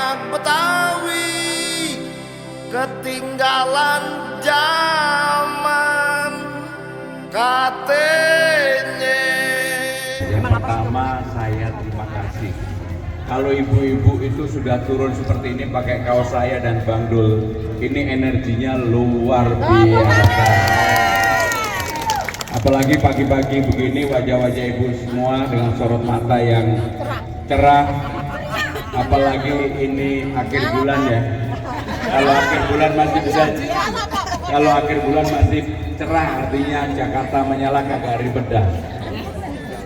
anak Betawi ketinggalan zaman katanya. Yang pertama saya terima kasih. Kalau ibu-ibu itu sudah turun seperti ini pakai kaos saya dan Bang Dul, ini energinya luar biasa. Apalagi pagi-pagi begini wajah-wajah ibu semua dengan sorot mata yang cerah. Apalagi ini akhir bulan ya. Kalau akhir bulan masih bisa, kalau akhir bulan masih cerah, artinya Jakarta menyala kagak ribet dah.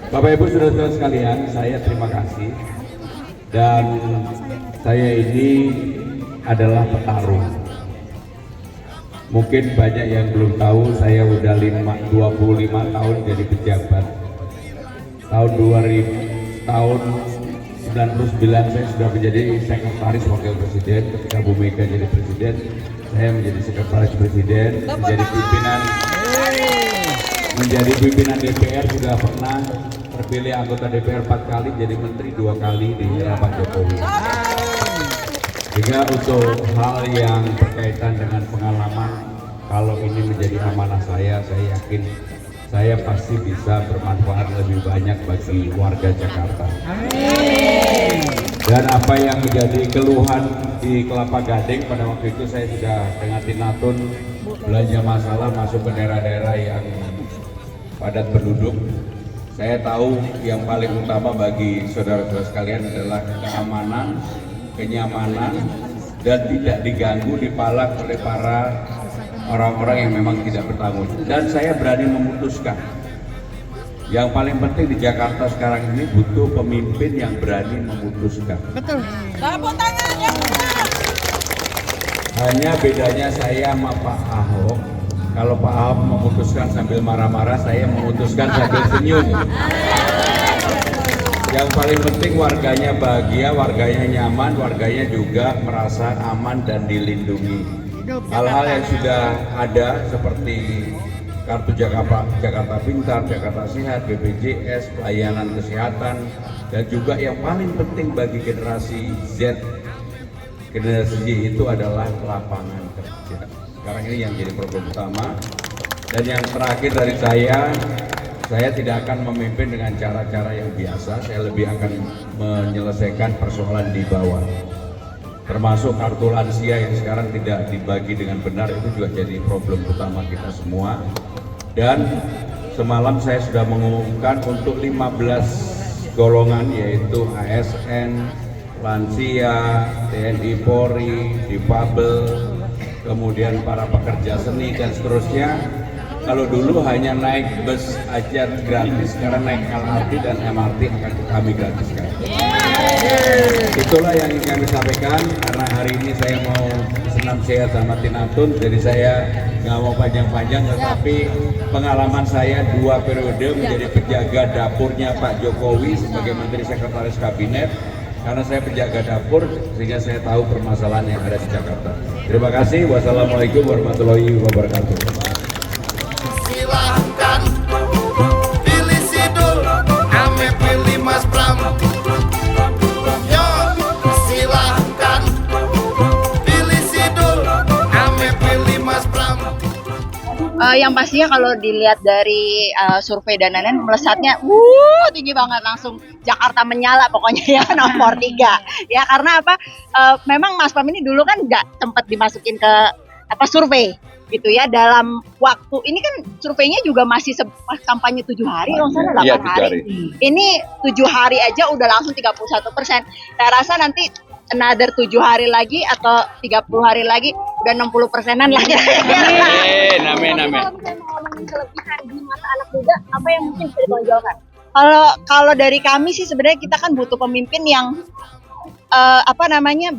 Bapak Ibu saudara-saudara sekalian, saya terima kasih. Dan saya ini adalah petarung. Mungkin banyak yang belum tahu, saya udah 25 tahun jadi pejabat. Tahun 1999 saya sudah menjadi sekretaris wakil presiden. Ketika Bu Mega jadi presiden, saya menjadi sekretaris presiden, menjadi pimpinan DPR, juga pernah terpilih anggota DPR 4 kali, jadi menteri 2 kali di era Pak Jokowi. Sehingga untuk hal yang berkaitan dengan pengalaman, kalau ini menjadi amanah saya yakin saya pasti bisa bermanfaat lebih banyak bagi warga Jakarta. Dan apa yang menjadi keluhan di Kelapa Gading pada waktu itu, saya sudah dengan Tinatun belanja masalah masuk ke daerah-daerah yang padat penduduk. Saya tahu yang paling utama bagi saudara-saudara sekalian adalah keamanan, kenyamanan, dan tidak diganggu, dipalak oleh para orang-orang yang memang tidak bertanggung. Dan saya berani memutuskan, yang paling penting di Jakarta sekarang ini butuh pemimpin yang berani memutuskan. Betul. Tepuk tangan yang benar. Hanya bedanya saya sama Pak Ahok. Kalau Pak Ahok memutuskan sambil marah-marah, saya memutuskan sambil senyum. Yang paling penting warganya bahagia, warganya nyaman, warganya juga merasa aman dan dilindungi. Hal-hal yang sudah ada seperti kartu Jakarta Pintar, Jakarta Sehat, BPJS, pelayanan kesehatan, dan juga yang paling penting bagi generasi Z, generasi Z itu adalah lapangan kerja. Sekarang ini yang jadi problem utama. Dan yang terakhir dari saya tidak akan memimpin dengan cara-cara yang biasa. Saya lebih akan menyelesaikan persoalan di bawah, termasuk kartu lansia yang sekarang tidak dibagi dengan benar. Itu juga jadi problem utama kita semua. Dan semalam saya sudah mengumumkan untuk 15 golongan, yaitu ASN, lansia, TNI Polri, difabel, kemudian para pekerja seni dan seterusnya. Kalau dulu hanya naik bus aja gratis, sekarang naik LRT dan MRT akan kami gratiskan. Itulah yang ingin kami sampaikan, karena hari ini saya mau senam sehat sama Tinatun, jadi saya nggak mau panjang-panjang, tetapi pengalaman saya 2 periode menjadi penjaga dapurnya Pak Jokowi sebagai Menteri Sekretaris Kabinet, karena saya penjaga dapur sehingga saya tahu permasalahan yang ada di Jakarta. Terima kasih. Wassalamualaikum warahmatullahi wabarakatuh. Silahkan pilih Sidul, ame pilih Mas Pram. Yo, silahkan pilih Sidul, ame pilih Mas Pram. Yang pastinya kalau dilihat dari survei dan lain-lain, melesatnya tinggi banget, langsung Jakarta menyala pokoknya ya, nomor 3 ya. Karena apa, memang Mas Pram ini dulu kan nggak sempat dimasukin ke survei gitu ya, dalam waktu ini kan surveinya juga masih kampanye 7 hari, kalau salah 8 hari. Ini 7 hari aja udah langsung 31%. Saya rasa nanti another 7 hari lagi atau 30 hari lagi udah 60%-an lah ya. Amin. Kalau misalnya mau ngomongin kelebihan di mata anak muda, apa yang mungkin bisa ditonjolkan? Kalau dari kami sih sebenarnya kita kan butuh pemimpin yang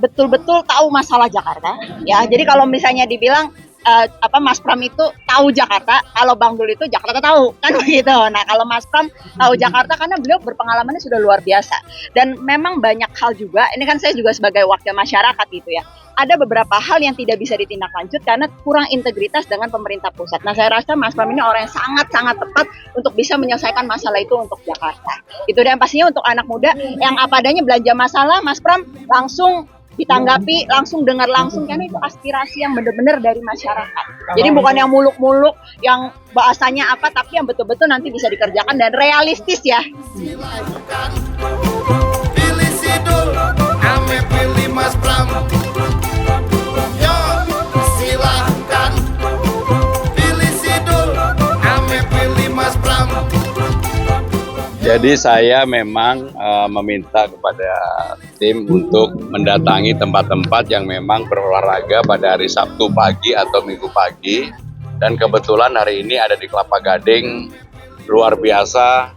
betul-betul tahu masalah Jakarta ya. Jadi kalau misalnya dibilang Mas Pram itu tahu Jakarta, kalau Bang Dul itu Jakarta tahu kan begitu. Nah kalau Mas Pram tahu Jakarta karena beliau berpengalamannya sudah luar biasa. Dan memang banyak hal juga, ini kan saya juga sebagai wakil masyarakat gitu ya, ada beberapa hal yang tidak bisa ditindaklanjut karena kurang integritas dengan pemerintah pusat. Nah saya rasa Mas Pram ini orang yang sangat-sangat tepat untuk bisa menyelesaikan masalah itu untuk Jakarta. Itu, dan pastinya untuk anak muda yang apa adanya belanja masalah, Mas Pram langsung ditanggapi langsung, dengar langsung, karena itu aspirasi yang benar-benar dari masyarakat. Jadi bukan yang muluk-muluk, yang bahasanya apa, tapi yang betul-betul nanti bisa dikerjakan dan realistis ya. Pilih Sidul, ame pilih Mas Pram. Yo, silahkan. Pilih Sidul, ame pilih Mas Pram. Jadi saya memang meminta kepada tim untuk mendatangi tempat-tempat yang memang berolahraga pada hari Sabtu pagi atau Minggu pagi. Dan kebetulan hari ini ada di Kelapa Gading, luar biasa.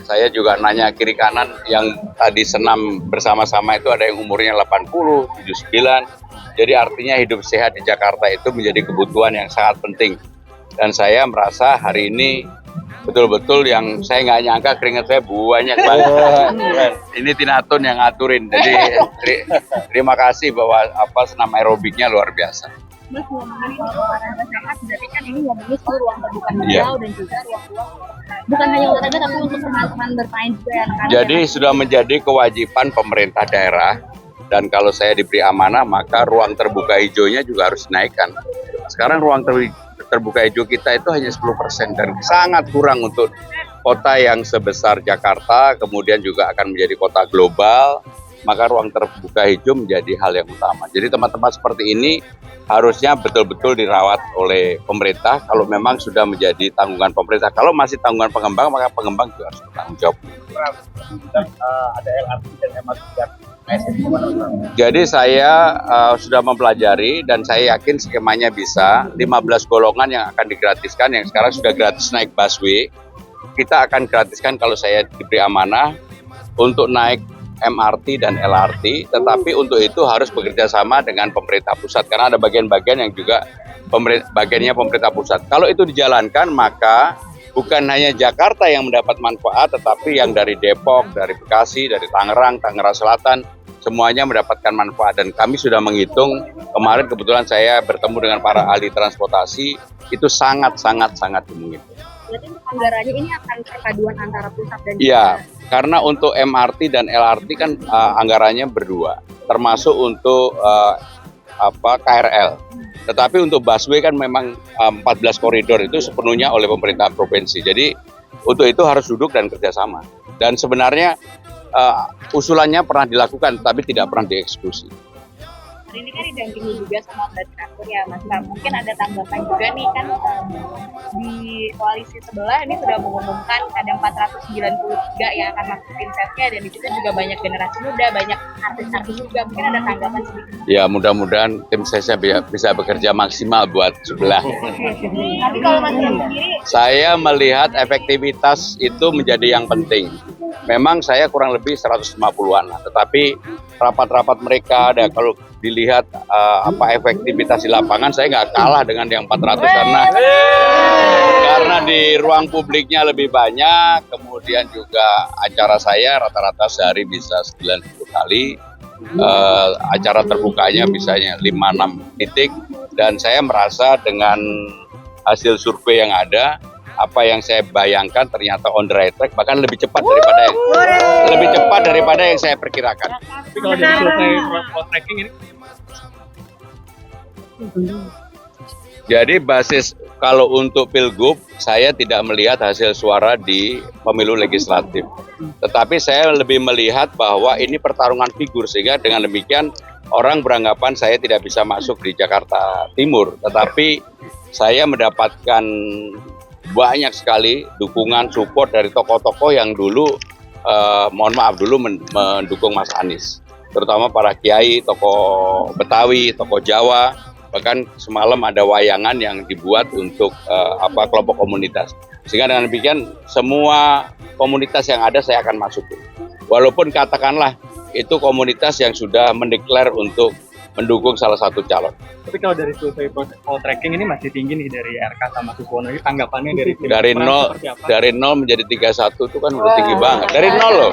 Saya juga nanya kiri kanan yang tadi senam bersama-sama itu ada yang umurnya 80, 79. Jadi artinya hidup sehat di Jakarta itu menjadi kebutuhan yang sangat penting. Dan saya merasa hari ini betul-betul yang saya nggak nyangka keringat saya banyak banget. Ini Tinatun yang ngaturin. Jadi terima kasih bahwa senam aerobiknya luar biasa. Mas, ngomongin soal olahraga sehat, berarti kan ini ngomongin soal ruang terbuka hijau Iya. dan juga ruang-ruang bukan hanya olahraga tapi untuk teman-teman bermain juga ya. Jadi sudah menjadi kewajiban pemerintah daerah, dan kalau saya diberi amanah maka ruang terbuka hijaunya juga harus dinaikkan. Sekarang ruang terbuka hijau kita itu hanya 10% dan sangat kurang untuk kota yang sebesar Jakarta, kemudian juga akan menjadi kota global, maka ruang terbuka hijau menjadi hal yang utama. Jadi tempat-tempat seperti ini harusnya betul-betul dirawat oleh pemerintah kalau memang sudah menjadi tanggungan pemerintah. Kalau masih tanggungan pengembang, maka pengembang juga harus bertanggung jawab. Ada LRT dan MRT Jadi saya sudah mempelajari dan saya yakin skemanya bisa 15 golongan yang akan digratiskan, yang sekarang sudah gratis naik busway. Kita akan gratiskan kalau saya diberi amanah untuk naik MRT dan LRT, tetapi untuk itu harus bekerja sama dengan pemerintah pusat karena ada bagian-bagian yang juga bagiannya pemerintah pusat. Kalau itu dijalankan maka bukan hanya Jakarta yang mendapat manfaat, tetapi yang dari Depok, dari Bekasi, dari Tangerang Selatan, semuanya mendapatkan manfaat. Dan kami sudah menghitung, kemarin kebetulan saya bertemu dengan para ahli transportasi, itu sangat dimungkinkan. Berarti untuk anggarannya ini akan perpaduan antara pusat dan Iya, karena untuk MRT dan LRT kan anggarannya berdua, termasuk untuk KRL. Tetapi untuk busway kan memang 14 koridor itu sepenuhnya oleh pemerintah provinsi. Jadi untuk itu harus duduk dan kerjasama. Dan sebenarnya usulannya pernah dilakukan, tapi tidak pernah dieksekusi. hari ini kan didampingi juga sama Badkratur ya Mas Pram. Mungkin ada tanggapan juga nih kan di koalisi sebelah ini sudah mengumumkan ada 493 ya akan masuk tim sesnya, dan di situ juga banyak generasi muda, banyak artis-artis juga. Mungkin ada tanggapan sedikit. Ya mudah-mudahan tim sesnya bisa bekerja maksimal buat sebelah. Tapi kalau Mas Pram sendiri, Saya melihat efektivitas itu menjadi yang penting. Memang saya kurang lebih 150-an, tetapi rapat-rapat mereka ada, kalau dilihat efektivitas di lapangan, saya nggak kalah dengan yang 400 karena di ruang publiknya lebih banyak, kemudian juga acara saya rata-rata sehari bisa 90 kali, acara terbukanya bisanya 5-6 titik, dan saya merasa dengan hasil survei yang ada, apa yang saya bayangkan ternyata on the right track, bahkan lebih cepat daripada yang saya perkirakan. Tapi kalau dari survei tracking ini Jadi basis kalau untuk Pilgub, saya tidak melihat hasil suara di pemilu legislatif. Tetapi saya lebih melihat bahwa ini pertarungan figur, sehingga dengan demikian orang beranggapan saya tidak bisa masuk di Jakarta Timur. Tetapi saya mendapatkan banyak sekali dukungan support dari tokoh-tokoh yang dulu mendukung Mas Anies, terutama para kiai, tokoh Betawi, tokoh Jawa, bahkan semalam ada wayangan yang dibuat untuk kelompok komunitas, sehingga dengan demikian semua komunitas yang ada saya akan masukin, walaupun katakanlah itu komunitas yang sudah mendeklar untuk mendukung salah satu calon. Tapi kalau dari survei poll tracking ini masih tinggi nih dari RK sama Suswono, ini tanggapannya dari tim Dari Pram nol, seperti apa? dari 0 menjadi 31 itu kan udah tinggi banget. Dari 0 loh.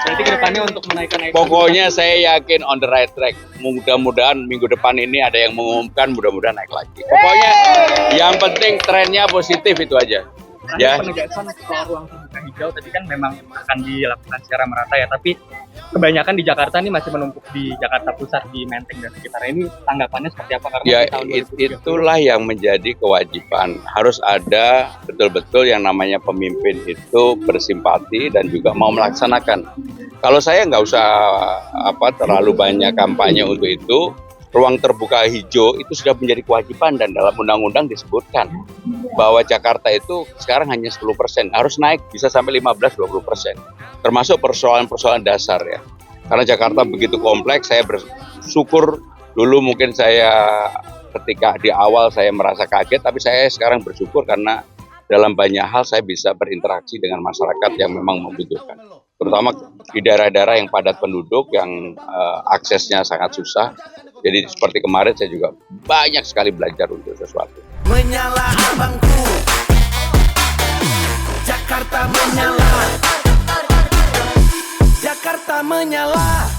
Berarti kedepannya untuk menaikkan Pokoknya saya yakin on the right track. Mudah-mudahan minggu depan ini ada yang mengumumkan, mudah-mudahan naik lagi. Pokoknya yang penting trennya positif itu aja. Ya. penegasan soal ruang terbuka terbuka hijau tadi kan memang akan dilakukan secara merata ya, tapi kebanyakan di Jakarta nih masih menumpuk di Jakarta Pusat, di Menteng dan sekitarnya. Ini tanggapannya seperti apa? Karena Ya, di tahun 2030 itulah yang menjadi kewajiban. Harus ada betul-betul yang namanya pemimpin itu bersimpati dan juga mau melaksanakan. Kalau saya nggak usah terlalu banyak kampanye untuk itu. Ruang terbuka hijau itu sudah menjadi kewajiban dan dalam undang-undang disebutkan bahwa Jakarta itu sekarang hanya 10%, harus naik bisa sampai 15-20%. Termasuk persoalan-persoalan dasar ya. Karena Jakarta begitu kompleks, saya bersyukur dulu mungkin saya ketika di awal saya merasa kaget, tapi saya sekarang bersyukur karena dalam banyak hal saya bisa berinteraksi dengan masyarakat yang memang membutuhkan. Terutama di daerah-daerah yang padat penduduk, yang aksesnya sangat susah. Jadi seperti kemarin saya juga banyak sekali belajar untuk sesuatu. Menyala abangku, Jakarta menyala, Jakarta menyala.